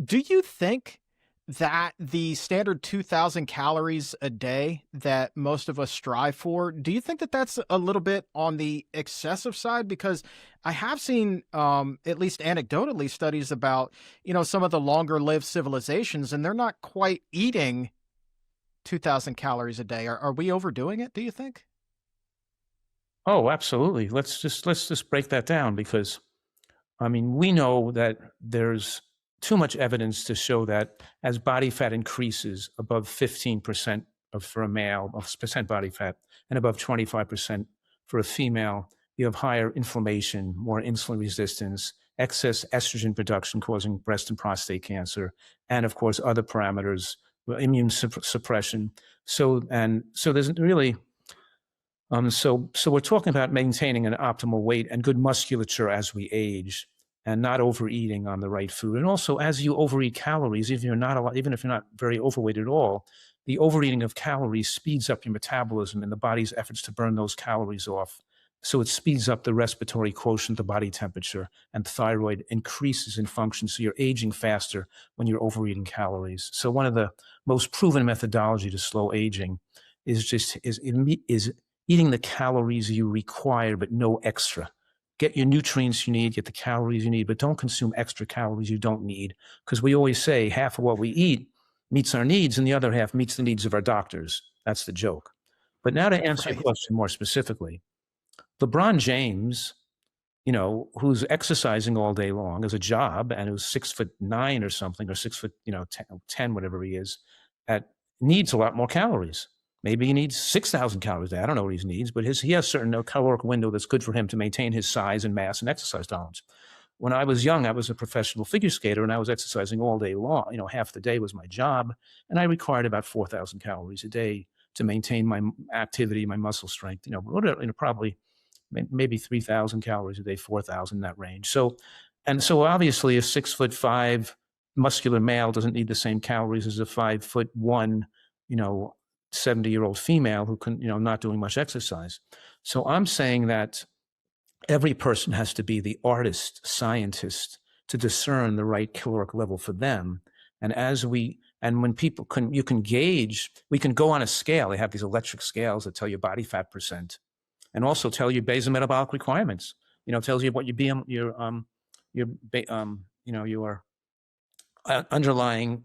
Do you think that the standard 2,000 calories a day that most of us strive for, do you think that that's a little bit on the excessive side? Because I have seen, at least anecdotally, studies about, some of the longer lived civilizations, and they're not quite eating 2,000 calories a day. Are we overdoing it, do you think? Oh, absolutely. Let's just break that down because I mean, we know that there's too much evidence to show that as body fat increases above 15% for a male, of percent body fat, and above 25% for a female, you have higher inflammation, more insulin resistance, excess estrogen production causing breast and prostate cancer, and of course, other parameters, immune suppression. So there's really so we're talking about maintaining an optimal weight and good musculature as we age, and not overeating on the right food. And also, as you overeat calories, even if you're not very overweight at all, the overeating of calories speeds up your metabolism and the body's efforts to burn those calories off. So it speeds up the respiratory quotient, the body temperature, and thyroid increases in function. So you're aging faster when you're overeating calories. So one of the most proven methodology to slow aging is eating the calories you require, but no extra. Get your nutrients you need, get the calories you need, but don't consume extra calories you don't need. Because we always say half of what we eat meets our needs and the other half meets the needs of our doctors. That's the joke. But now to answer your Right. question more specifically, LeBron James, who's exercising all day long as a job and who's 6'9" or something, or 6 foot, 10, whatever he is, at needs a lot more calories. Maybe he needs 6,000 calories a day. I don't know what he needs, but he has a certain caloric window that's good for him to maintain his size and mass and exercise tolerance. When I was young, I was a professional figure skater and I was exercising all day long. Half the day was my job, and I required about 4,000 calories a day to maintain my activity, my muscle strength. Probably maybe 3,000 calories a day, 4,000, that range. So obviously a 6'5" muscular male doesn't need the same calories as a 5'1", 70-year-old female who can, not doing much exercise. So I'm saying that every person has to be the artist, scientist to discern the right caloric level for them. And when you can gauge, we can go on a scale. They have these electric scales that tell you body fat percent and also tell you basal metabolic requirements. Tells you what your underlying,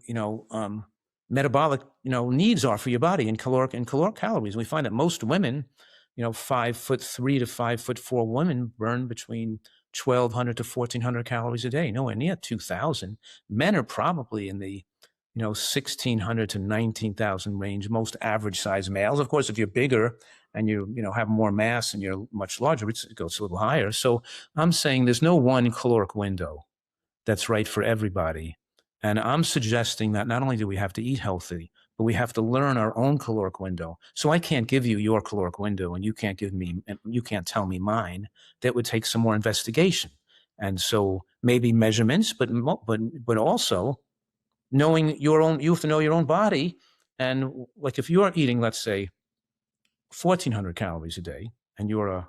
metabolic, needs are for your body in caloric calories. We find that most women, 5'3" to 5'4" women burn between 1,200 to 1,400 calories a day, nowhere near 2,000. Men are probably in the 1,600 to 19,000 range, most average size males. Of course, if you're bigger and have more mass and you're much larger, it goes a little higher. So I'm saying there's no one caloric window that's right for everybody. And I'm suggesting that not only do we have to eat healthy, but we have to learn our own caloric window. So I can't give you your caloric window and you can't tell me mine. That would take some more investigation. And so maybe measurements, but also knowing you have to know your own body. And like if you're eating, let's say, 1,400 calories a day, and you're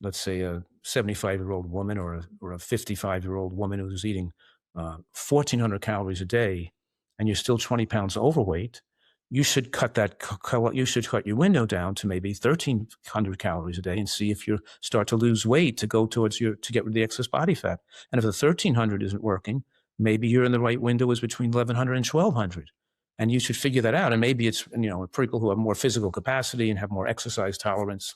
let's say a 75-year-old woman or a 55-year-old woman who's eating 1,400 calories a day, and you're still 20 pounds overweight, you should cut your window down to maybe 1,300 calories a day and see if you start to lose weight to go towards to get rid of the excess body fat. And if the 1,300 isn't working, maybe you're in the right window is between 1,100 and 1,200. And you should figure that out. And maybe it's, people who have more physical capacity and have more exercise tolerance,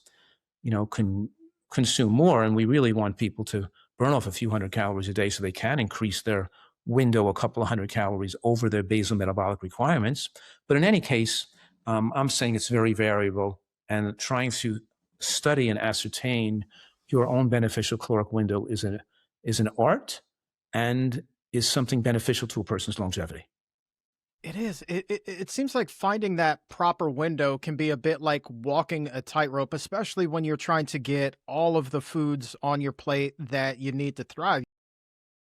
can consume more. And we really want people to burn off a few hundred calories a day so they can increase their window a couple of hundred calories over their basal metabolic requirements. But in any case, I'm saying it's very variable, and trying to study and ascertain your own beneficial caloric window is an art and is something beneficial to a person's longevity. It is. It seems like finding that proper window can be a bit like walking a tightrope, especially when you're trying to get all of the foods on your plate that you need to thrive.